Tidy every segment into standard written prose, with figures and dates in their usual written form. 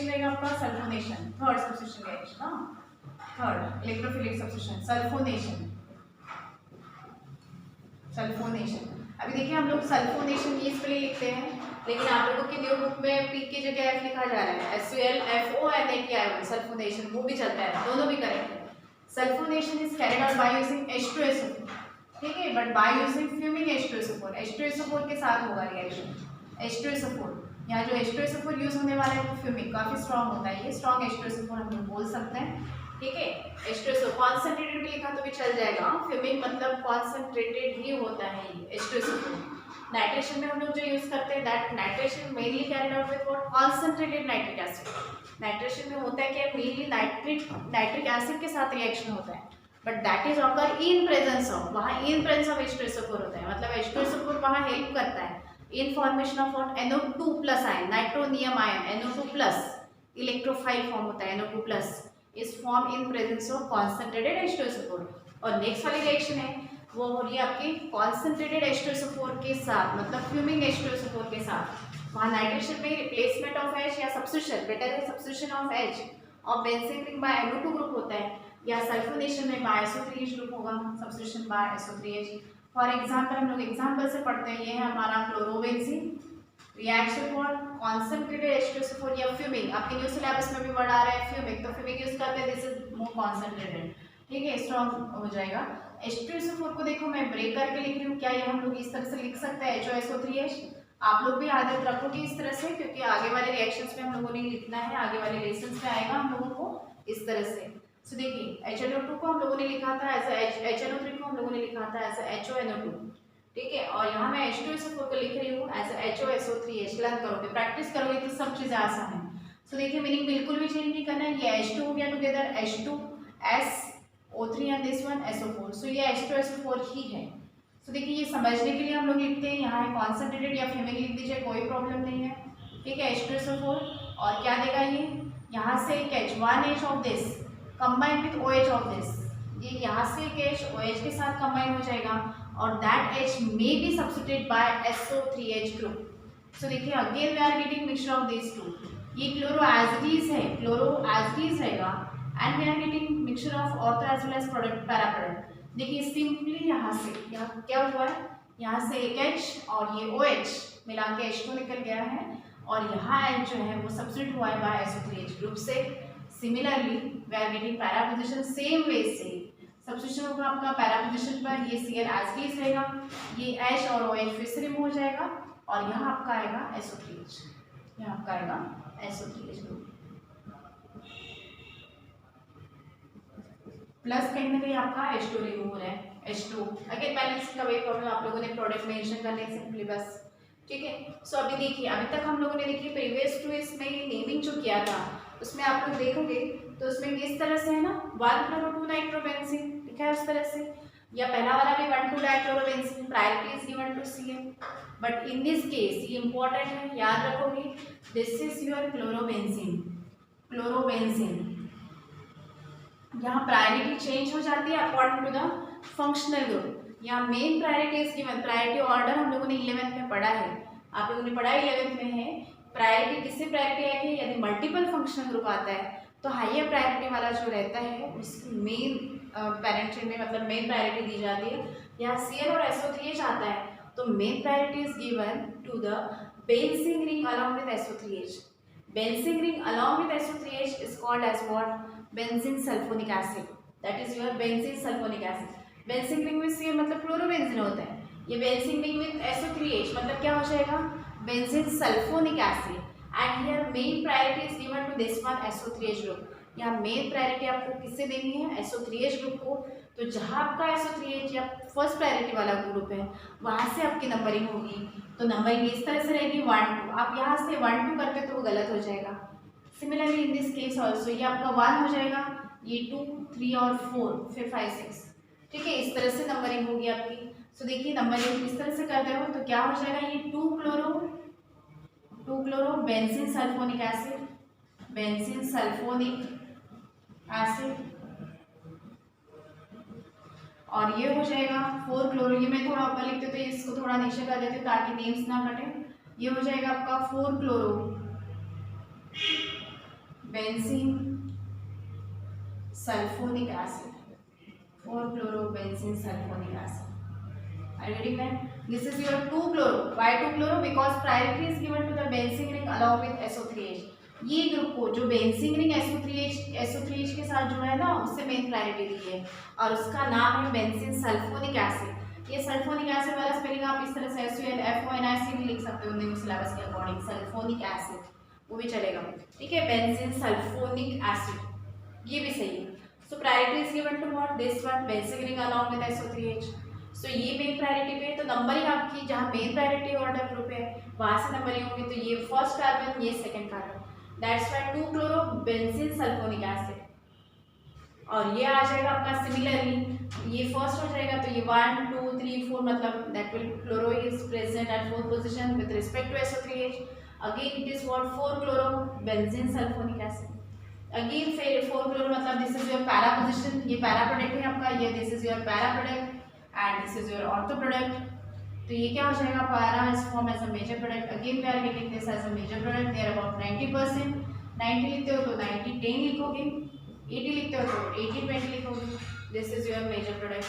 Reaction रहेगा आपका sulphonation, third substitution reaction, third electrophilic substitution sulphonation. अभी देखिए हम लोग सल्फोनेशन ये इसके लिए लिखते हैं, लेकिन आप लोगों की न्यू बुक में पी की जगह एफ लिखा जा रहा है, SULFONATI सल्फोनेशन, वो भी चलता है, दोनों भी करेक्ट है। Sulphonation is carried out by using H2SO4, ठीक है, but by using fuming H2SO4, H2SO4 के साथ होगा रिएक्शन, H2SO4। यहाँ जो H2SO4 यूज होने वाला है वो फ्यूमिंग काफी स्ट्रॉन्ग होता है, ये स्ट्रॉन्ग H2SO4 हम लोग बोल सकते हैं, ठीक है। H2SO कॉन्सेंट्रेटेड भी लिखा तो भी चल जाएगा, फ्यूमिंग मतलब कॉन्सेंट्रेटेड ही होता है ये H2SO4। नाइट्रेशन में हम लोग जो यूज करते हैं that nitration mainly carried out with what, concentrated nitric acid. Nitration में होता है कि मेनली नाइट्रिक एसिड के साथ रिएक्शन होता है, but that is occur in presence of, वहाँ इन प्रेजेंस ऑफ H2SO4 होता है, मतलब H2SO4 वहाँ हेल्प करता है in formation of what, NO2+ ion, nitronium ion, NO2+, electrophile form होता है NO2+ is form in presence of concentrated H2SO4। और नेक्स्ट वाली रिएक्शन है वो हो रही है आपकी कॉन्सेंट्रेटेड H2SO4 के साथ, मतलब फ्यूमिंग H2SO4 के साथ। वहाँ नाइट्रेशन में रिप्लेसमेंट ऑफ H या सब्स्टिट्यूशन, बेटर है सब्स्टिट्यूशन ऑफ H और benzene ring by NO2 group होता है, या सल्फोनेशन में बाय SO3H ग्रुप होगा, substitution by SO3H। For example हम लोग एग्जाम्पल से पढ़ते हैं, ये है हमारा chlorobenzene reaction for concentrated H2SO4 या फ्यूमिंग, आपके न्यू सिलेबस में भी वर्ड आ रहा है फ्यूमिंग, तो फ्यूमिंग यूज करते हैं, दिस इज मोर कॉन्सेंट्रेटेड, ठीक है, स्ट्रॉन्ग हो जाएगा। H2SO4 को देखो मैं ब्रेक करके लिख रही हूँ, क्या ये हम लोग इस तरह से लिख सकते हैं HOSO3H, आप लोग भी आदत रखोगे इस तरह से, क्योंकि आगे वाले रिएक्शंस में हम लोगों ने लिखना है, आगे वाले लेसन्स में आएगा हम लोगों को इस तरह से। सो देखिए HNO2 को हम लोगों ने लिखा था एज HNO3 को हम लोगों ने लिखा था एज HONO2, ठीक है, और यहाँ मैं H2SO4 को लिख रही हूँ एज HOSO3H। लर्न करोगे, प्रैक्टिस करोगे तो सब चीज़ें आसान है। सो देखिए मीनिंग बिल्कुल भी चेंज नहीं करना है, ये H2 हो गया together H2SO3 and this one SO4, सो ये H2SO4 ही है। सो देखिए ये समझने के लिए हम लोग लिखते हैं, यहाँ है कॉन्सेंट्रेटेड या फ्यूमिंग लिख दीजिए, कोई प्रॉब्लम नहीं है, ठीक है। H2SO4 और क्या देगा ये, यहाँ से एक H, 1H of this combined with OH of this, ये यहाँ से एक H OH के साथ कंबाइन हो जाएगा और that H may be substituted by SO3H group। So देखिए again we are getting mixture of this two, ये क्लोरोएसिडीज है, क्लोरोएसिडीज रहेगा and we are getting mixture of ortho as well as product para product. देखिए सिंपली यहाँ से क्या हुआ है, यहाँ से एक H और ये OH मिला के H2 निकल गया है और यहाँ H जो है वो सब्स्टिट्यूट हुआ है बाय SO3H ग्रुप से। Similarly we are getting para position same way से, सब्स्टिट्यूशन होगा आपका पैरा पोजीशन पर, ये Cl एज इट इज रहेगा, ये H और OH फिर से रिमूव हो जाएगा और यहाँ आपका आएगा SO3H, यहाँ आपका आएगा SO3H ग्रुप प्लस कहीं ना कहीं आपका H2 रिमूव हो रहा है, H2 अगेन बैलेंस का वही प्रॉब्लम आप लोगों ने प्रोडक्ट मेंशन करने सिंपली बस, ठीक है। सो अभी देखिए अभी तक हम लोगों ने देखिए प्रीवियस टू इसमें नेमिंग जो किया था उसमें आप लोग देखोगे तो उसमें किस तरह से है ना 1-chloro-2 नाइट्रोबेंजीन लिखा है उस तरह से, या पहला वाला भी 1,2 dichlorobenzene, priority is given to Cl, but in this case ये इंपॉर्टेंट है, याद रखोगे दिस इज योर क्लोरोबेंजीन, यहाँ प्रायोरिटी चेंज हो जाती है according to the functional group. यहाँ main priority is given, priority order हम लोगों ने 11th में पढ़ा है, आप लोगों ने पढ़ा 11th में है, प्रायोरिटी किससे प्रायोरिटी आएगी, यदि मल्टीपल फंक्शनल ग्रुप आता है तो हाइयर प्रायोरिटी वाला जो रहता है उसकी मेन पेरेंट चेन में मतलब मेन प्रायोरिटी दी जाती है। यहाँ Cl और SO3H आता है तो main priority is given to the benzene ring along with SO3H। Benzene ring along with SO3H is called as what, benzene sulphonic acid, that is your benzene sulphonic acid. Benzene ring में Cl मतलब chlorobenzene होता है, ये benzene ring with SO3H मतलब क्या हो जाएगा, benzene sulphonic acid, and here main priority is given to this one SO3H group. यहाँ मेन प्रायोरिटी आपको किससे देनी है, SO3H ग्रुप को, तो जहाँ आपका SO3H या फर्स्ट प्रायोरिटी वाला ग्रुप है वहाँ से आपकी नंबरिंग होगी, तो नंबरिंग इस तरह से रहेगी 1-2, आप यहाँ से 1-2 करते तो वो गलत हो जाएगा। Similarly in this case also ये आपका 1 हो जाएगा, ये 2, 3 और 4 फिर 5, 6, ठीक है, इस तरह से नंबरिंग होगी आपकी। सो देखिए नंबरिंग इस तरह से करते हो तो क्या हो जाएगा, ये 2-chloro benzene sulphonic acid, benzene sulphonic acid, और ये हो जाएगा 4-chloro, ये मैं थोड़ा ऊपर लिख देती हूँ, इसको थोड़ा नीचे कर देती हूँ ताकि नेम्स ना कटे, ये हो जाएगा आपका 4-chloro benzene sulphonic acid, 4-chloro-benzene sulfonic acid. Are you getting that? This is your 2-chloro. Why 2-chloro? Because priority is given to the benzene ring along with SO3H. ये ग्रुप को जो बेंजीन रिंग SO3H के साथ जुड़ा है ना, उससे main priority दी है और उसका नाम है बेंजीन सल्फोनिक एसिड। ये सल्फोनिक एसिड वाला स्पेलिंग आप इस तरह से SULFONIC भी लिख सकते हो न्यू सिलेबस के अकॉर्डिंग, सल्फोनिक एसिड वो भी चलेगा, ठीक है। बेंजीन सल्फोनिक एसिड ये भी सही है। So priority is given to what, this one benzene ring along with SO3H। So ये मेन प्रायोरिटी पे, तो नंबरिंग आपकी जहाँ मेन प्रायोरिटी ऑर्डर ग्रुप है वहाँ से नंबरिंग होगी, तो ये फर्स्ट कार्बन, ये second carbon, that's why 2-chloro-benzene sulfonic acid। और ये आ जाएगा आपका सिमिलरली, ये फर्स्ट हो जाएगा तो ये 1 2 3 4 मतलब that will chloro is present at 4th position with respect to SO3H। Again it is what 4-chloro-benzene sulfonic acid। Again 4-chloro मतलब this is your para position, ये पैरा प्रोडक्ट है आपका, ये this is your para product and this is your ortho product. तो ये क्या हो जाएगा, para is form as a major product, again we are getting this as a major product, there about 90%। 90 लिखते हो तो 90-10 लिखोगे, 80 लिखते हो तो 80-20 लिखोगे। This is your major product,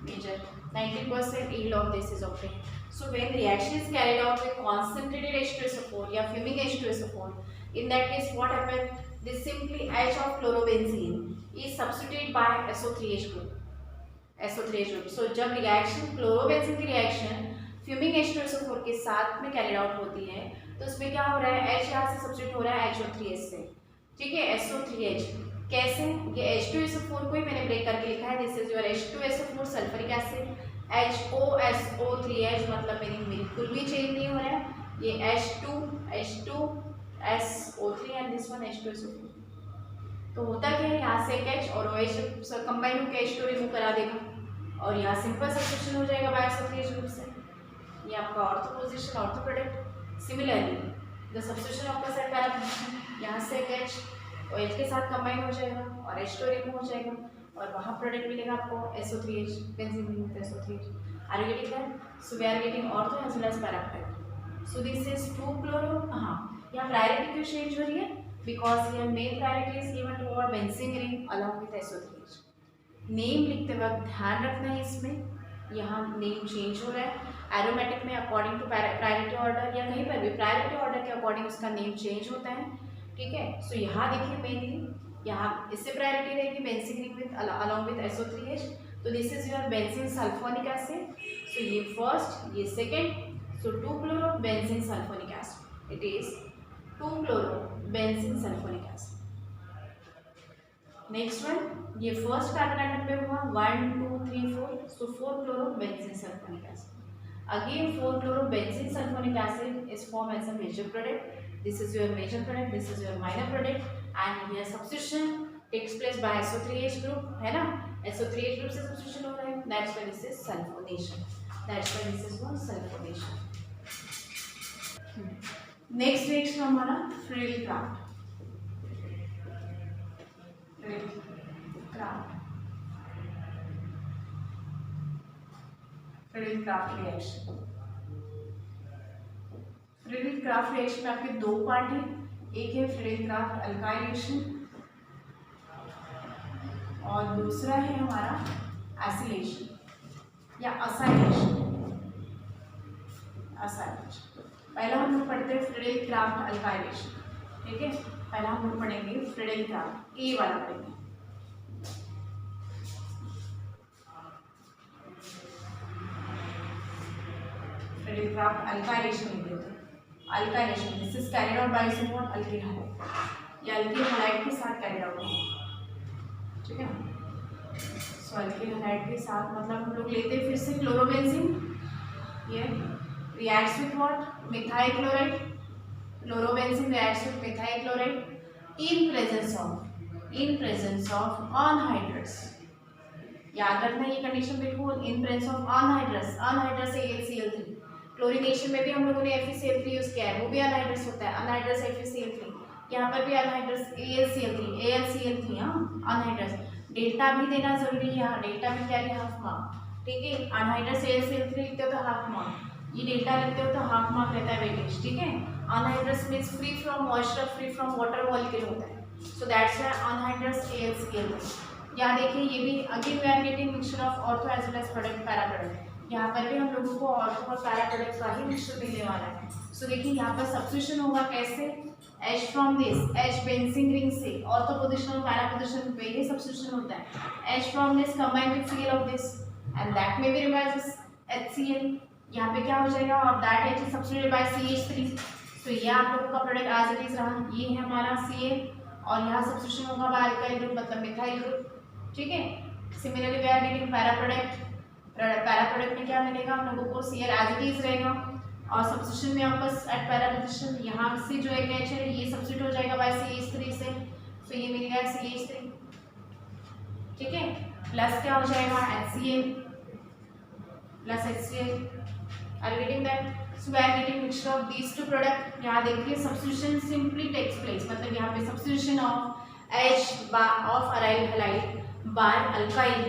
major 90% yield of this is obtained. So when reaction is carried out with concentrated H2SO4 या fuming H2SO4, in that case what happens, this simply H of chlorobenzene is substituted by SO3H group, SO3H group। So जब reaction chlorobenzene की reaction fuming H2SO4 के साथ में carried out होती है तो उसमें क्या हो रहा है, H यहाँ से सब्स्टिट्यूट हो रहा है HO3H से, ठीक है, SO3H कैसे, ये H2SO4 को ही मैंने ब्रेक करके लिखा है, this is your H2SO4 sulphuric acid, HOSO3H मतलब मीनिंग बिल्कुल भी चेंज नहीं हो रहा है, ये H2SO3 and this one H2SO4। तो होता क्या है, यहाँ से एक H और OH कंबाइन होकर H2 रिमूव करा देगा और यहाँ सिंपल सब्स्टिट्यूशन हो जाएगा बाय SO3H ग्रुप से। ये आपका ortho position, ortho product. Similarly the substitution of the set para position, यहाँ से एक H OH के साथ कंबाइन हो जाएगा और H2 रिमूव हो जाएगा और वहाँ प्रोडक्ट मिलेगा आपको SO3H, benzene ring with SO3H। Are you getting that? So we are getting ortho as well as para product. So this is 2-chloro, हाँ यहाँ प्रायोरिटी क्यों चेंज हो रही है, बिकॉज ये main priority is given to our benzene ring along with SO3H। Name लिखते वक्त ध्यान रखना है, इसमें यहाँ नेम चेंज हो रहा है एरोमेटिक में अकॉर्डिंग टू प्रायोरिटी ऑर्डर या कहीं पर भी प्रायोरिटी ऑर्डर के अकॉर्डिंग उसका नेम चेंज होता है, ठीक है। सो यहाँ देखिए मेनली यहाँ इससे प्रायोरिटी रहेगी benzene ring with along with SO3H, तो this is your benzene sulphonic acid. So ये फर्स्ट, ये second, so 2-chloro-benzene sulfonic acid, it is 2-chloro-benzene sulfonic acid। Next one, ये फर्स्ट कार्बन एटम पे हुआ 1 2 3 4, so 4-chloro-benzene sulfonic acid। Again 4-chloro-benzene sulfonic acid is formed as a major product, this is your major product, this is your minor product and here substitution takes place by SO3H group, है ना, SO3H group से substitution हो रहा है, that's why this is sulfonation, that's why this is one sulfonation। Next reaction हमारा Friedel-Crafts reaction. Friedel-Crafts reaction में आपके दो पार्ट हैं, एक है फ्रीडल-क्राफ्ट अल्काइलेशन और दूसरा है हमारा एसिलेशन या असाइलेशन। पहला हम लोग पढ़ते हैं फ्रीडल-क्राफ्ट अल्काइलेशन, ठीक है। पहला हम लोग पढ़ेंगे फ्रीडल-क्राफ्ट, ए वाला पढ़ेंगे। फ्रीडल-क्राफ्ट अल्काइलेशन लिख देते हैं। Alkylation this is carried out by what, alkyl halide, या अल्किल हैलाइड के साथ कैरिड आउट होगा, ठीक है। सो अल्किल हैलाइड के साथ मतलब हम लोग लेते हैं फिर से क्लोरोबेंजीन, ये reacts with what, methyl chloride, chlorobenzene reacts with methyl chloride in presence of anhydrous। याद रखना ये कंडीशन बिल्कुल, इन presence of anhydrous AlCl3। Chlorination में भी हम लोगों ने FeCl3 यूज किया है, वो भी अनहाइड्रस होता है, अनहाइड्रस FeCl3, यहाँ पर भी अनहाइड्रस AlCl3 हाँ अनहाइड्रस। डेल्टा भी देना जरूरी है, यहाँ डेल्टा भी क्या है, हाफ मार्क, ठीक है। अनहाइड्रस AlCl3 लिखते हो तो हाफ मार्क, ये डेल्टा लिखते हो तो हाफ मार्क रहता है वेटेज, ठीक है। Anhydrous means free from moisture, free from water molecule होता है, so that's why anhydrous AlCl3। यहाँ देखिए ये भी again we are getting mixture of ortho as well as product para product. यहाँ पर भी हम लोगों को ऑर्थो और पैरा प्रोडक्ट का ही मिक्सचर मिलने वाला है। सो देखिए यहाँ पर सब्स्टिट्यूशन होगा कैसे, H from this, H benzene ring से ऑर्थो पोजीशन और पैरा पोजीशन पे ये सब्स्टिट्यूशन होता है। H from this combine with Cl of this and that may be revised as HCl। यहाँ पे क्या हो जाएगा, और that H is substituted by CH3। तो ये आप लोगों का प्रोडक्ट एज इट इज रहा, ये है हमारा Cl और यहाँ सब्स्टिट्यूशन होगा बाय अल्काइल ग्रुप मतलब मिथाइल ग्रुप। ठीक है, similarly we are getting para product. Para product में क्या मिलेगा हम लोगों को, Cl एज इट इज रहेगा और सब्स्टिट्यूशन में वापस एट पैरा पोजीशन यहाँ से जो एक H है ये सब्स्टिट्यूट हो जाएगा बाय CH3 से, तो ये मिल गया CH3। ठीक है, प्लस क्या हो जाएगा HCl plus HCl। Are you getting that? So we are getting mixture of these two product. यहाँ देखिए सब्स्टिट्यूशन सिंपली टेक्स प्लेस, मतलब यहाँ पे substitution of H of aryl halide by alkyl,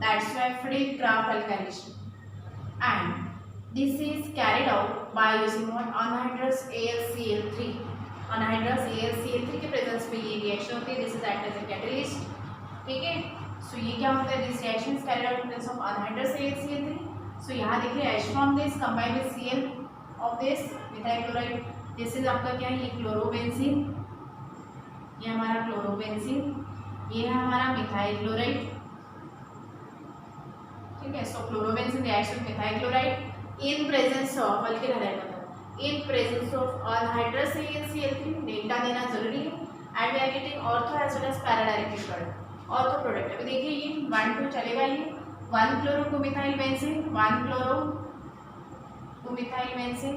that's why Friedel Crafts alkylation, and this is carried out by using what, anhydrous AlCl3। anhydrous AlCl3 के presence में ये reaction होती है, this is act as a catalyst. ठीक है, so ये क्या होता है, this reaction is carried out in presence of anhydrous AlCl3। So यहाँ देखिए H from this combine with Cl of this methyl chloride, this is आपका क्या है, ये क्लोरोबेंजीन, ये हमारा क्लोरोबेंजीन, ये है हमारा मिथाइल क्लोराइड। ठीक है, so chlorobenzene reacts with methyl chloride in presence of alkyl halide, मतलब in presence of anhydrous AlCl3, delta देना जरूरी है, and we are getting ortho as well as para directed product. Ortho product अभी देखिए ये 1 2 चलेगा, ये 1 chloro 2 methyl benzene, 1 chloro 2 methyl benzene,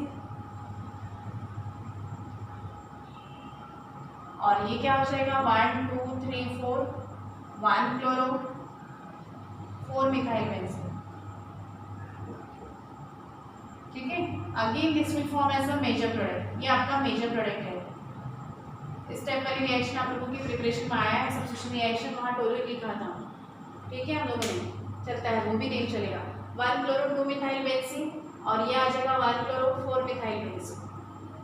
और ये क्या हो जाएगा 1 2 3 4 1 क्लोरो 4 मिथाइल बेंजीन। ठीक है, again this will form as a major product, ये आपका मेजर प्रोडक्ट है। इस टाइप वाली रिएक्शन आप लोगों की प्रिपरेशन में आया है, सब्स्टिट्यूशन रिएक्शन वहाँ टोरिक लिखा था। ठीक है, हम लोगों ने चलता है वो भी देख चलेगा, 1 क्लोरो 2 मिथाइल बेंजीन और ये आ जाएगा 1 chloro 4 methyl benzene.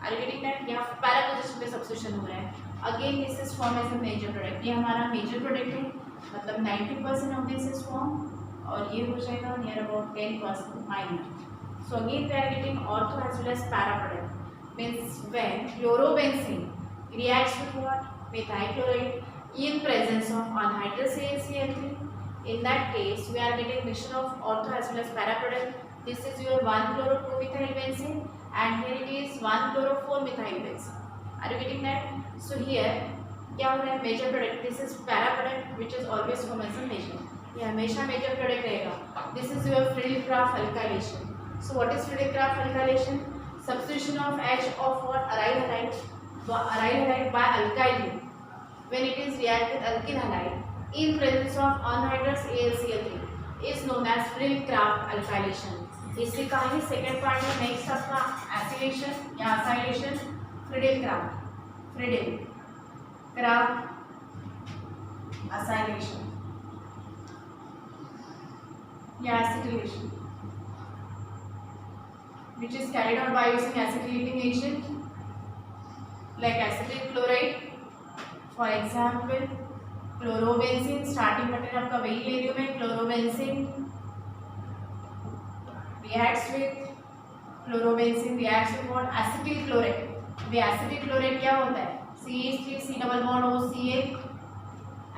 Are you getting that? यहाँ पैरा पोजीशन पे सब्स्टिट्यूशन हो रहा है। Again this is form as a major product, ये हमारा मेजर प्रोडक्ट है, मतलब 90% ऑफ दिस इज फॉर्म, और ये हो जाएगा near about 10% minor. So again we are getting ortho as well as para product, means when chlorobenzene reacts with what, methyl chloride in presence of anhydrous AlCl3, in that case we are getting mixture of ortho as well as para product. This is your 1 chloro 2 methyl benzene and here it is 1 chloro 4 methyl benzene. Are you getting that? So here क्या हो रहा है, major product, this is para product which is always form as a major, ये हमेशा major product रहेगा। This is your Friedel Crafts alkylation. So what is Friedel Crafts alkylation? Substitution of H of what, aryl halide by alkyl group when it is react with alkyl halide in presence of anhydrous AlCl3 is known as freed-craft alkylation। इससे का ही second part है next आपका acylation या acylation, freed-craft acylation या acetylation, which is carried out by using acetylating agent like acetyl chloride, for example chlorobenzene, starting material आपका वही ले रही हूँ मैं, chlorobenzene reacts with what, acetyl chloride। Way acetyl chloride क्या होता है, CH3 C double bond O Cl,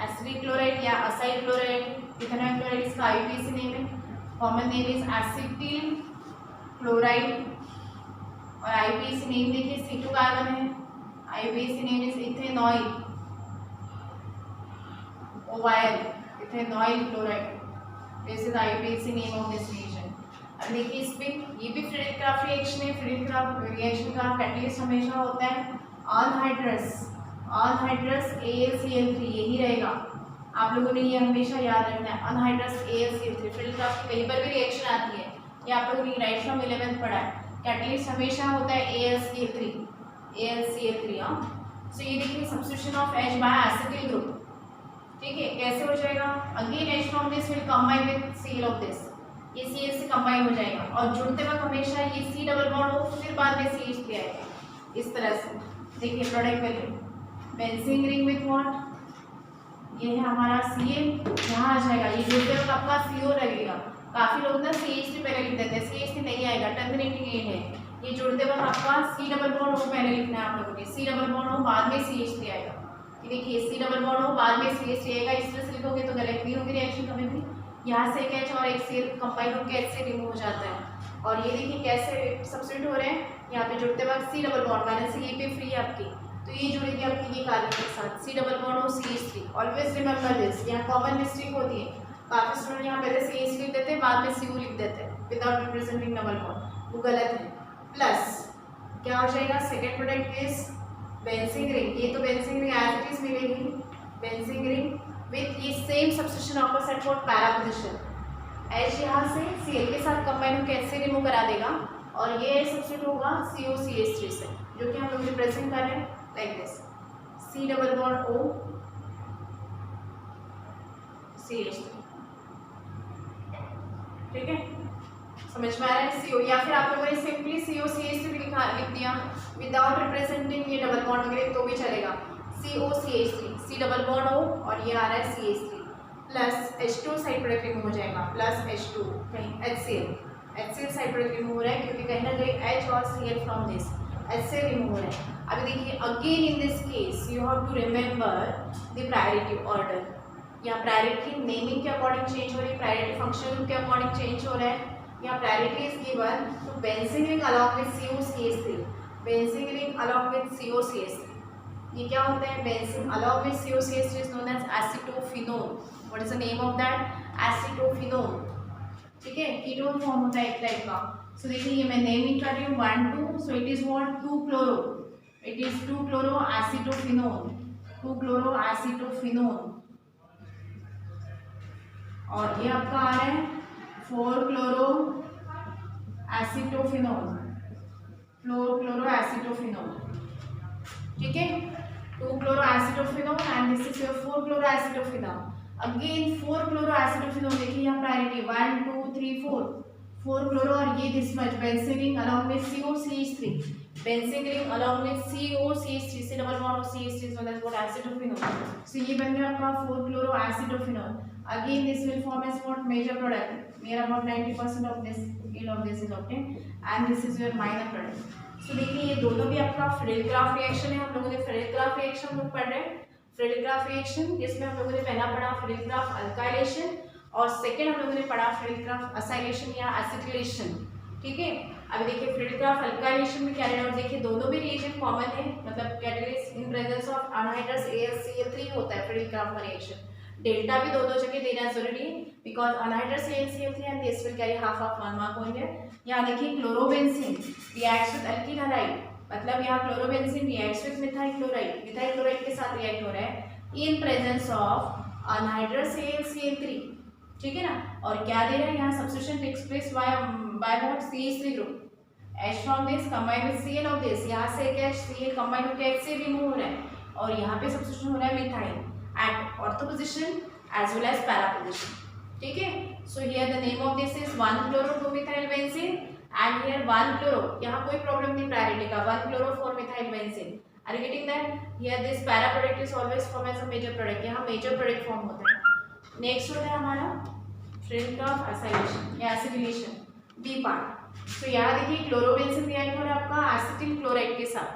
acetyl chloride या acyl chloride, इथेनॉल क्लोराइड इसका IUPAC नेम है, common name is acetyl chloride, और IUPAC नेम देखिए C2 कार्बन है, IUPAC name is ethanoyl OYL, ethanoyl chloride, this is IUPAC name of this reaction. अब देखिए इसमें ये भी फ्रीड-क्राफ्ट रिएक्शन है, फ्रीड-क्राफ्ट रिएक्शन का कैटलिस्ट हमेशा होता है अनहाइड्रस AlCl3, यही रहेगा, आप लोगों ने ये हमेशा याद रखना है, अनहाइड्रस AlCl3। फ्रीड-क्राफ्ट कहीं पर भी रिएक्शन आती है, ये आप लोगों ने राइट फ्रॉम 11th पढ़ा है, कैटलिस्ट हमेशा होता है AlCl3। हाँ, सो ये देखिए substitution of H by acetyl group. ठीक है, कैसे हो जाएगा, again H from this will combine with Cl of this, ये Cl से कंबाइन हो जाएगा, और जुड़ते वक्त हमेशा ये C डबल बॉन्ड हो, फिर बाद में CH3 आएगा, इस तरह से देखिए product value benzene ring with what, ये है हमारा Cl, यहाँ आ जाएगा, ये जुड़ते वक्त आपका CO लगेगा। काफ़ी लोग ना CH3 पहले लिख देते हैं, CH3 नहीं आएगा, टर्मिनेटिंग एंड है, ये जुड़ते वक्त आपका C डबल बॉन्ड O पहले लिखना है आप लोगों ने, C डबल बॉन्ड O बाद में CH3 आएगा। ये देखिए C डबल बॉन्ड O बाद में CH3 आएगा, इस तरह से लिखोगे तो गलत नहीं होगी रिएक्शन कभी भी। यहाँ से एक H और एक Cl कंबाइन होकर H से रिमूव हो जाता है। और ये देखिए कैसे सब्स्टिट्यूट हो रहे हैं, यहाँ पे जुड़ते वक्त C डबल बॉन्ड बैलेंस ये पे फ्री है आपकी, तो ये जुड़ेगी आपकी ये कार्बन के साथ, C डबल बॉन्ड और CH3। ऑलवेज रिमेंबर दिस, यहाँ कॉमन मिस्टेक होती है, काफी स्टूडेंट यहाँ पहले CH लिख देते हैं बाद में CO लिख देते हैं विदाउट रिप्रेजेंटिंग डबल बॉन्ड, वो गलत है। प्लस क्या हो जाएगा, second product is benzene ring, ये तो benzene ring as it is मिलेगी, बेंजीन रिंग विथ ये same substitution opposite for para position, H यहाँ से Cl के साथ कंबाइन होकर H से रिमूव करा देगा और ये सब्स्टिट्यूट होगा COCH3 से, जो कि हम लोग रिप्रेजेंट कर रहे हैं like this, C double bond O CH3, ठीक है, समझ में आ रहा है CO, या फिर आप लोगों ने सिंपली COCH3 भी लिख दिया विदाउट रिप्रेजेंटिंग ये डबल बॉन्ड वगैरह तो भी चलेगा, COCH3, C double bond O और ये आ रहा है CH3 plus H2 side product remove हो जाएगा, प्लस H2 कहीं HCl साइड प्रोडक्ट रिमूव हो रहा है क्योंकि कहीं ना कहीं H और Cl फ्रॉम दिस H से रिमूव हो रहा है। अभी देखिए again in this case you have to remember the priority order, यहाँ प्रायोरिटी नेमिंग के अकॉर्डिंग चेंज हो रही है, प्रायोरिटी फंक्शन के अकॉर्डिंग चेंज हो रहा है। यहाँ priority is given to benzene ring along with COCH3, benzene ring along with COCH3, ये क्या होता है, benzene along with COCH3 is known as acetophenol, what is the name of that, acetophenol, ठीक है, कीटोन फॉर्म होता है एक type का। सो देखिए ये मैं नेमिंग कर रही हूँ 1 2, so it is what 2 chloro, it is 2 chloro acetophenol, 2 chloro acetophenol, और ये आपका आ रहा है 4 क्लोरो एसिटोफिनोल, क्लोरो एसिटोफिनोल, ठीक है, 2 chloro acetophenol and this is your 4 chloro acetophenol, again 4 chloro acetophenol, देखिए यहाँ प्रायोरिटी 1 2 3 4 क्लोरो और ये this much benzene ring along with COCH3, benzene ring along with COCH3 से डबल बॉन्ड और CH3 is known as what acetophenol, so ये बन गया आपका 4 chloro acetophenol, again this will form as what major product, near about 90% of this yield of this is obtained and this is your minor product। so देखिए ये दोनों भी आपका Friedel-craft reaction है, हम लोगों ने फ्रेडल-क्राफ्ट रिएक्शन लोग पढ़ रहे हैं, फ्रेडल-क्राफ्ट रिएक्शन जिसमें हम लोगों ने पहला पढ़ा फ्रेडल-क्राफ्ट अल्काइलेशन और सेकेंड हम लोगों ने पढ़ा फ्रेडल-क्राफ्ट असाइलेशन या एसिटिलेशन, ठीक है। अभी देखिए फ्रेडल-क्राफ्ट अल्काइलेशन में क्या रहना है, देखिए दोनों भी रिएजेंट कॉमन है, मतलब catalyst in presence of anhydrous AlCl3 होता है फ्रेडल-क्राफ्ट का रिएक्शन, डेल्टा भी दो जगह देना जरूरी है because anhydrous AlCl3 and this will carry half of 1 mark होंगे। यहाँ देखिए chlorobenzene reacts with alkyl halide, मतलब यहाँ chlorobenzene reacts with methyl chloride के साथ रिएक्ट हो रहा है in presence of anhydrous AlCl3, ठीक है ना। और क्या दे रहा है यहाँ, substitution takes place by what CH3 group, H from this combine with Cl of this, यहाँ से एक H Cl कंबाइन होकर H से रिमूव हो रहा है और यहाँ पे सब्स्टिट्यूशन हो रहा है methyl at ortho position as well as para position, ठीक है। so here the name of this is 1 chloro 2 methyl benzene and here 1 chloro, यहाँ कोई प्रॉब्लम नहीं प्रायोरिटी का, 1 chloro 4 methyl benzene, are you getting that? here this para product is always formed as a major product, यहाँ major product form होता है। Next होता है हमारा फ्रेडल-क्राफ्ट असाइलेशन या एसिटिलेशन, बी पार्ट। तो यहाँ देखिए क्लोरोबेंजीन रिएक्ट हो रहा है आपका एसिटिल क्लोराइड के साथ,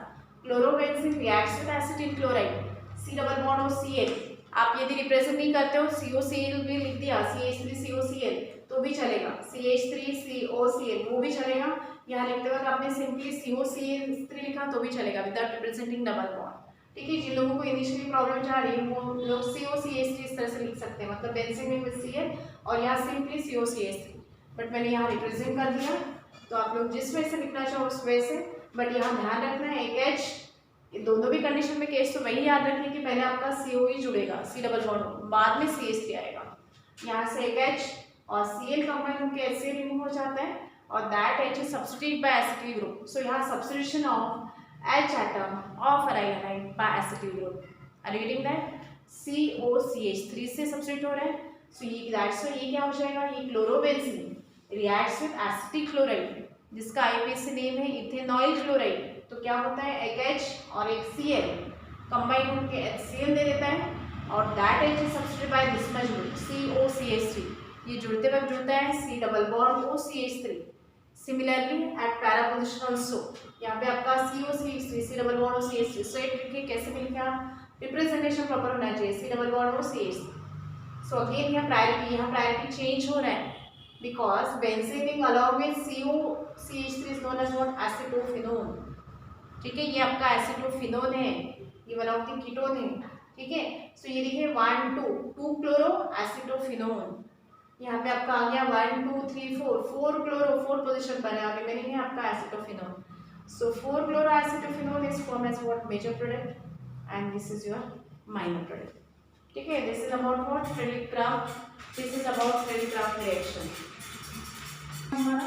chlorobenzene reacts with acetyl chloride, C double bond और Cl, आप यदि रिप्रेजेंट नहीं करते हो COCl भी लिख दिया, CH3 COCl तो भी चलेगा, CH3 COCl वो भी चलेगा, यहाँ लिखते वक्त आपने सिंपली COCl3 लिखा तो भी चलेगा विदाउट रिप्रेजेंटिंग डबल बॉन्ड, ठीक है। जिन लोगों को इनिशियली प्रॉब्लम जा रही है वो लोग COCH3 इस तरह से लिख सकते हैं, मतलब बेंजीन रिंग विद Cl और यहाँ सिंपली COCH3, बट मैंने यहाँ रिप्रेजेंट कर दिया तो आप लोग जिस वे से लिखना चाहो उस वे से, बट यहाँ ध्यान रखना है एक H, ये दोनों भी कंडीशन में केस तो वही याद रखिए कि पहले आपका CO ही जुड़ेगा C डबल बॉन्ड, बाद में CH3 आएगा, यहाँ से एक H और Cl कंबाइन होकर H से रिमूव हो जाता है और that H is substitute by acetyl group, so यहाँ substitution of H atom of aryl halide by acetyl group, are you getting that, COCH3 से सब्स्टिट्यूट हो रहा है, सो ये दैट्स ये क्या हो जाएगा, ये chlorobenzene reacts with acetyl chloride जिसका IUPAC नेम है इथेनॉइल क्लोराइड, तो क्या होता है, एक H और एक Cl कंबाइन होकर HCl दे देता है, और that H is substituted by this much group COCH3, ये जुड़ते वक्त जुड़ता है C double bond OCH3। Similarly at para position also, यहाँ पे आपका COCH3 C double bond OCH3, सो एक लिखिए कैसे भी लिखे आप, रिप्रेजेंटेशन प्रॉपर होना चाहिए C double bond OCH3। So again यहाँ प्रायोरिटी चेंज हो रहा है because benzene along with COCH3 is known as what, acetophenone. ठीक है, ये आपका एसिटोफिनोन है, ये वन ऑफ द कीटोन है। ठीक है, सो ये देखिए 1 2 क्लोरो एसिटोफिनोन, यहाँ पे आपका आ गया 1 2 3 4 क्लोरो, 4 पोजीशन पर है, आगे मैंने है आपका acetophenone. So 4 chloro acetophenone is form as what, major product and this is your minor product. ठीक है, this is about what, Friedel Crafts, this is about Friedel Crafts reaction. हमारा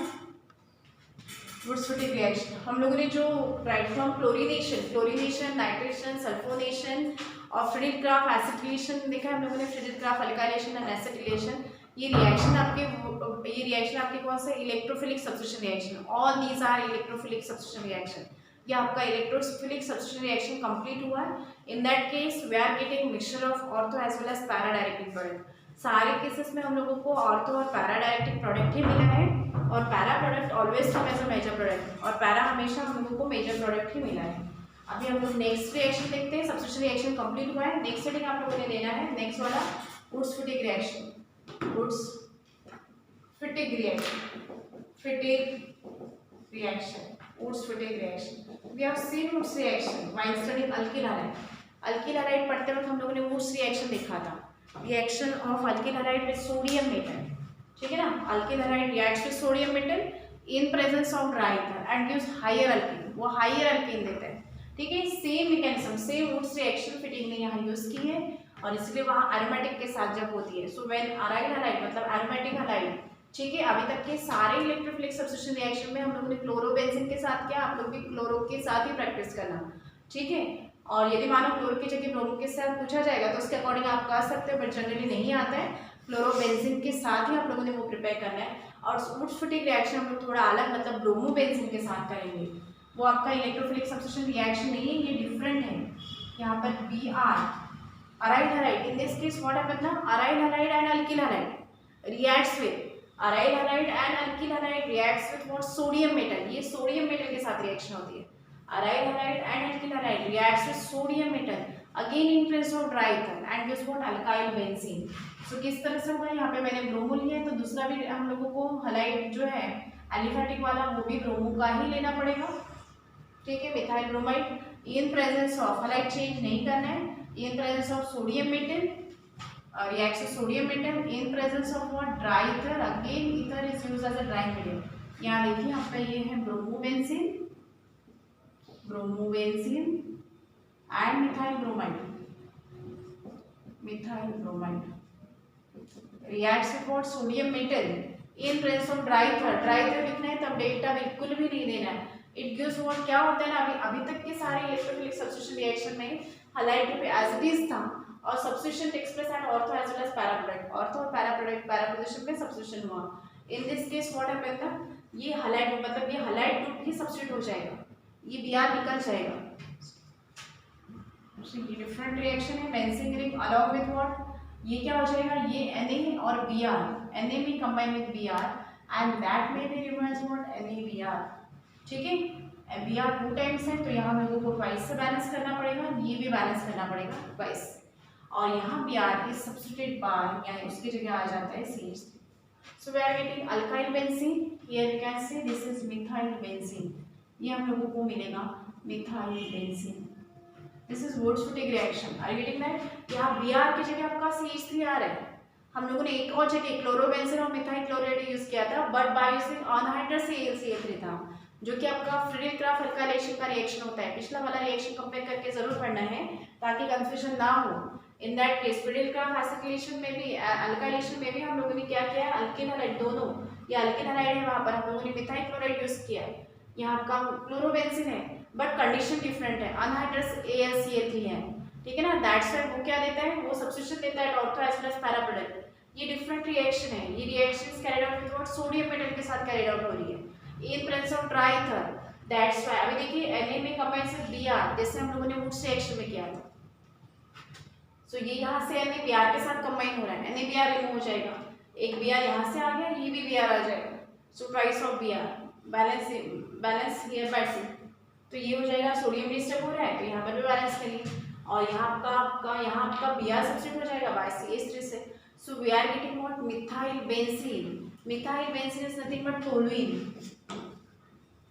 वुड्सफिटिक रिएक्शन हम लोगों ने जो right from chlorination, nitration, sulfonation और Friedel Crafts acetylation देखा है हम लोगों ने, Friedel Crafts alkylation and acetylation. ये रिएक्शन आपके कौन सा, electrophilic substitution reaction, all these are electrophilic substitution reaction. ये आपका इलेक्ट्रोफिलिक सब्स्टिट्यूशन रिएक्शन कंप्लीट हुआ है। In that case we are getting mixture of ortho as well as para directive product. सारे cases में हम लोगों को ऑर्थो और पैरा डायरेक्टिव प्रोडक्ट ही मिला है, और para product always come as a major product, और पैरा हमेशा हम लोगों को मेजर प्रोडक्ट ही मिला है। अभी हम लोग नेक्स्ट रिएक्शन देखते हैं। सब्स्टिट्यूशन रिएक्शन कंप्लीट हुआ है, नेक्स्ट हेडिंग आप लोगों ने लेना है नेक्स्ट वाला, Wurtz Fittig reaction. Wurtz Fittig reaction we have seen Wurtz reaction while studying alkyl halide. Alkyl halide पढ़ते वक्त हम लोगों ने वुड्स रिएक्शन देखा था, reaction of alkyl halide with sodium metal. ठीक है ना, alkyl halide reacts with sodium metal in presence of dry ether and gives higher alkene, वो हायर अल्कीन देता है। ठीक है, same mechanism, same Wurtz reaction Fittig ने यहाँ यूज की है, और इसलिए वहाँ एरोमेटिक के साथ जब होती है, सो व्हेन अराइल हैलाइड मतलब एरोमेटिक हैलाइड। ठीक है, अभी तक के सारे इलेक्ट्रोफिलिक सब्स्टिट्यूशन रिएक्शन में हम लोगों ने क्लोरोबेंजीन के साथ किया, आप लोग भी क्लोरो के साथ ही प्रैक्टिस करना। ठीक है, और यदि मानो क्लोरो की जगह ब्रोमो के साथ पूछा जाएगा तो उसके अकॉर्डिंग आप कर सकते हो, बट जनरली नहीं आता है, क्लोरोबेंजीन के साथ ही आप लोगों ने वो प्रिपेयर करना है। और वुड्सफिटिक रिएक्शन हम लोग थोड़ा अलग मतलब ब्रोमोबेंजीन के साथ करेंगे, वो आपका इलेक्ट्रोफिलिक सब्स्टिट्यूशन रिएक्शन नहीं है, ये डिफरेंट है। यहाँ पर B R aryl halide, in this case what happened ना, aryl halide and alkyl halide reacts with, aryl halide and alkyl halide reacts with what, sodium metal, ये सोडियम मेटल के साथ रिएक्शन होती है। Aryl halide and alkyl halide reacts with sodium metal again in presence of dry ether and gives what, alkyl benzene. So किस तरह से होगा, यहाँ पे मैंने ब्रोमो लिया है तो दूसरा भी हम लोगों को हैलाइड जो है एलिफेटिक वाला वो भी ब्रोमो का ही लेना पड़ेगा। ठीक है, methyl bromide in presence of, halide change नहीं करना है, in presence of sodium metal reacts with sodium metal in presence of what, dry ether, again ether is used as a drying medium। यहाँ देखिए आपका ये है bromobenzene and methyl bromide reacts with what, sodium metal in presence of dry ether लिखना है, तब delta बिल्कुल भी नहीं देना है। इट गिव्स व्हाट, क्या होता है ना, अभी तक के सारे इलेक्ट्रोफिलिक सब्स्टिट्यूशन रिएक्शन में halide group as it is था, और substitution takes place at ortho as well as para product, ortho और पैरा प्रोडक्ट पैरा पोजीशन पे सब्स्टिट्यूशन हुआ। In this case what happened ना, ये हैलाइड ग्रुप मतलब ये हैलाइड ग्रुप ही सब्स्टिट्यूट हो जाएगा, ये Br निकल जाएगा। ये डिफरेंट रिएक्शन है, benzene ring along with what, ये क्या हो जाएगा, ये Na और Br, Na भी combine with Br and that may be removed as what, NaBr। ठीक है, Br 2 टाइम्स है तो यहाँ हम लोगों को ट्वाइस से बैलेंस करना पड़ेगा, ये भी बैलेंस करना पड़ेगा ट्वाइस, और यहाँ Br इज सब्स्टिट्यूटेड बाय, यानी उसकी जगह आ जाता है CH3। So we are getting alkyl benzene, here we can say this is methyl benzene, ये हम लोगों को मिलेगा methyl benzene. This is Wurtz Fittig reaction, are you getting that. यहाँ Br की जगह आपका CH3 आ रहा है, हम लोगों ने एक और जगह क्लोरोबेंजीन और मिथाइल क्लोराइड यूज किया था, but by using anhydrous ClCl3 था, जो कि आपका फ्रेडरिक क्राफ्ट अल्काइलेशन का रिएक्शन होता है। पिछला वाला रिएक्शन कंपेयर करके जरूर पढ़ना है ताकि कंफ्यूजन ना हो। In that case Friedel Crafts acetylation में भी अल्काइलेशन में भी हम लोगों ने क्या किया है, अल्किल हैलाइड दोनों, ये अल्किल हैलाइड है, वहाँ पर हम लोगों ने मिथाइल क्लोराइड यूज किया है, यहाँ आपका क्लोरोबेंजीन है, बट कंडीशन डिफरेंट है, अनहाइड्रस AlCl3 है। ठीक है ना, दैट्स व्हाई वो क्या देता है, वो सब्स्टिट्यूशन देता है ortho as well as para product. ये डिफरेंट रिएक्शन है, ये reaction carried out with what, sodium metal के साथ कैरिड आउट हो रही है in presence of dry ether. That's why. अभी देखिए Na में कंबाइन विद Br, जैसे हम लोगों ने वुड्स रिएक्शन में किया था। सो ये यहाँ से Na Br के साथ कंबाइन हो रहा है, Na Br रिमूव हो जाएगा, एक Br यहाँ से आ गया, ये भी Br आ जाएगा, so twice of Br, balance here bye 2। तो ये हो जाएगा, सोडियम डिस्टर्ब हो रहा है तो यहाँ पर भी बैलेंस करिए, और यहाँ आपका Br सब्स्टिट्यूट हो जाएगा बाय CH3 से। So we are getting what, methyl benzene. Methyl benzene is nothing but toluene,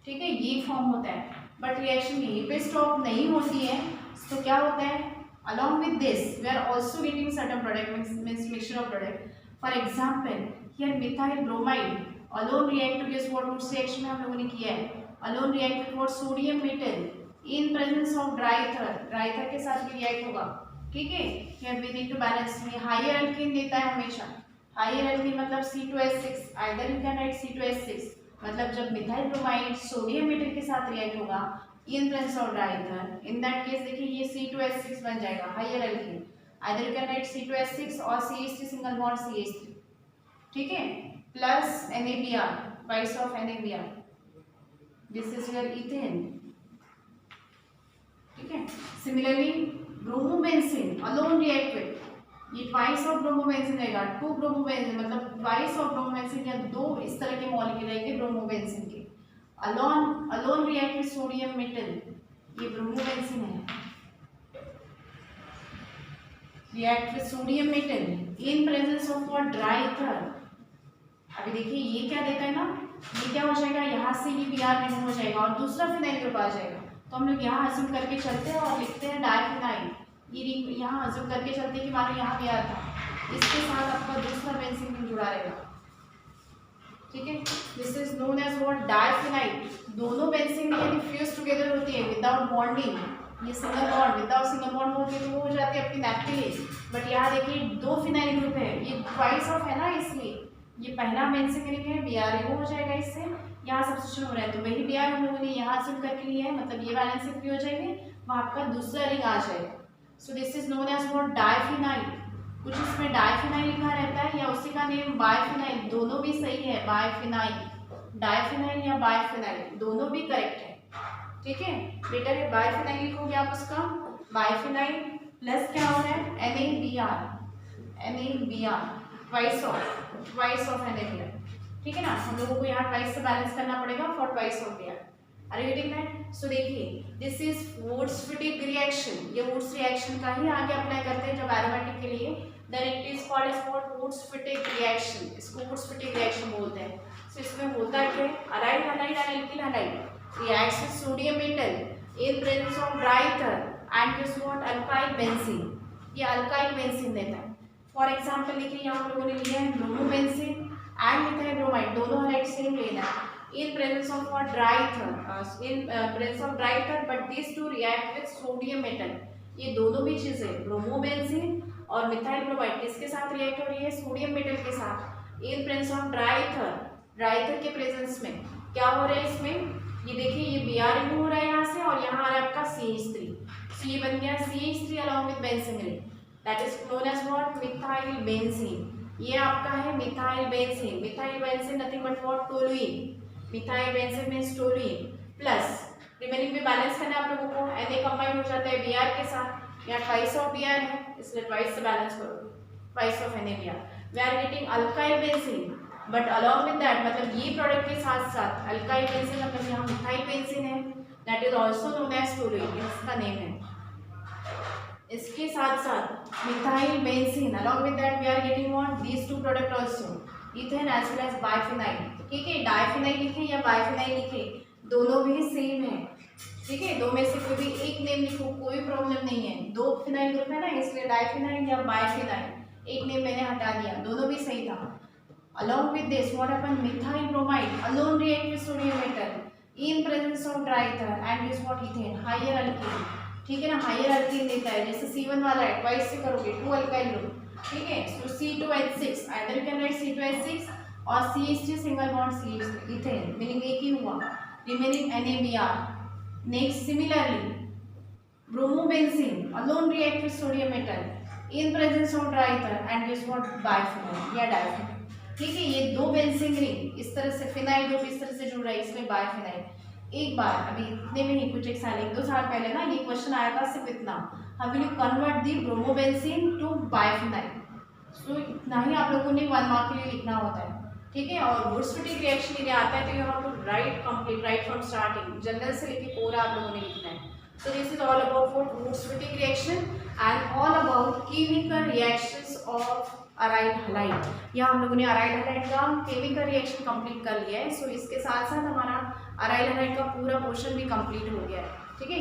ठीक है, ये फॉर्म होता है। बट रिएक्शन यहीं पे स्टॉप नहीं होती है, तो क्या होता है, along with this we are also getting certain product, means mixture of product. For example here methyl bromide alone react to this what reaction में हम लोगों ने किया है, alone react with what sodium metal in presence of dry ether के साथ भी react होगा, ठीक है। here we need to balance, ये higher alkene देता है हमेशा, higher alkene मतलब C2H6, either you can write C2H6, मतलब जब मिथाइल ब्रोमाइड सोडियम मेटल के साथ रिएक्ट होगा in presence of dry ether, in that case देखिए ये C2H6 बन जाएगा, higher alkene, either you can write C2H6 और CH3 सिंगल बॉन्ड CH3, ठीक है, plus NaBr, twice of NaBr, this is your ethane, ठीक है। Similarly bromobenzene alone react with, ये ट्वाइस ऑफ ब्रोमोबेंजीन रहेगा, 2 ब्रोमोबेंजीन मतलब ट्वाइस ऑफ ब्रोमोबेंजीन या 2 इस तरह के मॉलिक्यूल रहेंगे ब्रोमोबेंजीन के, alone react with sodium metal, ये ब्रोमोबेंजीन है, react with sodium metal in presence of what, dry ether. अभी देखिए ये क्या देता है ना, ये क्या हो जाएगा, यहाँ से ये Br रिमूव हो जाएगा और दूसरा फिनाइल ग्रुप आ जाएगा, तो हम लोग यहाँ अज्यूम करके चलते हैं और लिखते हैं डाइफिनाइल, ये यहाँ अज्यूम करके चलते हैं कि मानो यहाँ Br था, इसके साथ आपका दूसरा बेंजीन भी जुड़ा रहेगा, ठीक है। This is known as what, diphenyl. दोनों बेंजीन यदि फ्यूज टुगेदर होती है विदाउट बॉन्डिंग, ये single bond without single bond होती है तो वो हो जाती है अपनी नैप्थेलेज, बट यहाँ देखिए 2 फिनाइल ग्रुप है, ये ट्वाइस ऑफ है ना, इसलिए ये पहला बेंजीन रिंग है, Br रिमूव हो जाएगा, इससे यहाँ सब्स्टिट्यूशन हो रहा है, तो वही Br हम लोगों ने यहाँ अज्यूम करके लिया है, मतलब ये बैलेंस से फ्री हो जाएंगे, वहाँ आपका दूसरा रिंग आ जाएगा। So this is known as what, diphenyl. कुछ इसमें डाइफिनाइल लिखा रहता है या उसी का नेम बाइफिनाइल, दोनों भी सही है, बाइफिनाइल, डाइफिनाइल या बाइफिनाइल दोनों भी करेक्ट है, ठीक है। बेटा ये बाइफिनाइल लिखोगे आप उसका, बाइफिनाइल प्लस क्या हो रहा है, NaBr, ट्वाइस ऑफ NaBr, ठीक है ना। हम लोगों को यहाँ ट्वाइस से बैलेंस करना पड़ेगा for twice of Br, are you getting that. So देखिए दिस इज वुड्स-फिटिक रिएक्शन, ये वुड्स रिएक्शन का ही आगे अप्लाई करते हैं जब एरोमेटिक के लिए, then it is called as what, Wurtz Fittig reaction, इसको वुड्स-फिटिक रिएक्शन बोलते हैं। सो इसमें होता है क्या, aryl halide and alkyl halide reacts with sodium metal in presence of dry ether and gives what, alkyl benzene, ये alkyl benzene देता है। फॉर एग्जाम्पल देखिए यहाँ हम लोगों ने लिया है ब्रोमोबेंजीन एंड मिथाइल ब्रोमाइड, दोनों हैलाइड सेम लेना है, in presence of what, dry ether, in presence of dry ether, but these two react with sodium metal, ये दोनों भी चीजें ब्रोमोबेंजीन और मिथाइल ब्रोमाइड किसके साथ रिएक्ट हो रही है, सोडियम मेटल के साथ, in presence of dry ether के प्रेजेंस में क्या हो रहा है इसमें, ये देखिए ये Br रिमूव हो रहा है यहाँ से और यहाँ आ रहा है आपका CH3, so ये बन गया CH3 along with benzene ring, that is known as what, methyl benzene. ये आपका है methyl benzene, methyl benzene nothing but what, toluene, methyl benzene means toluene, plus remaining में बैलेंस करना आप लोगों को, Na कंबाइन हो जाता है Br के साथ, यहाँ ट्वाइस ऑफ Br है इसलिए ट्वाइस से बैलेंस करो, twice of NaBr, we are getting alkyl benzene, but along with that मतलब ये प्रोडक्ट के साथ साथ अल्काइल बेंजीन मतलब यहाँ मिथाइल बेंजीन है, that is also known as toluene, इसका नेम है। इसके साथ साथ methyl benzene along with that we are getting what, these two product also, ethane as well as biphenyl, ठीक है। डाइफिनाइल लिखे या बाइफिनाइल लिखे दोनों भी सेम है, ठीक है, दो में से कोई भी एक नेम लिखो कोई प्रॉब्लम नहीं है, 2 फिनाइल ग्रुप है ना इसलिए डाइफिनाइल या बाइफिनाइल, एक नेम मैंने हटा दिया, दोनों भी सही था। Along with this, what happened? Methyl bromide alone react with sodium metal in presence of dry ether and gives what, ethane, higher alkene, ठीक है ना, हायर अल्कीन देता है, जैसे C1 वाला है ट्वाइस से करोगे 2 अल्काइल ग्रुप, ठीक है। सो C2H6, either you can write C2H6 और CH3 single bond CH3, ethane meaning एक ही हुआ, remaining NaBr। Next similarly bromobenzene alone react with sodium metal in presence of dry ether and gives what, biphenyl या diphenyl, ठीक है। ये 2 benzene ring इस तरह से फिनाइल ग्रुप इस तरह से जुड़ रहा है इसमें बाइफिनाइल, एक बार अभी इतने में ही कुछ 1 साल पहले ना ये क्वेश्चन आया था सिर्फ इतना, how will you convert the bromobenzene to biphenyl. So इतना ही आप लोगों ने 1 मार्क के लिए लिखना होता है, ठीक है। और वुड्स-विटिक रिएक्शन यदि आता है तो you have to write complete, right from starting, general से लेके पूरा आप लोगों ने लिखना है। So this is all about Wurtz Fittig reaction and all about chemical reactions of aryl halide. यहाँ हम लोगों ने अराइल हैलाइड का केमिकल रिएक्शन कंप्लीट कर लिया है। सो इसके साथ साथ हमारा अराइल हैलाइड का पूरा पोर्शन भी कंप्लीट हो गया है, ठीक है।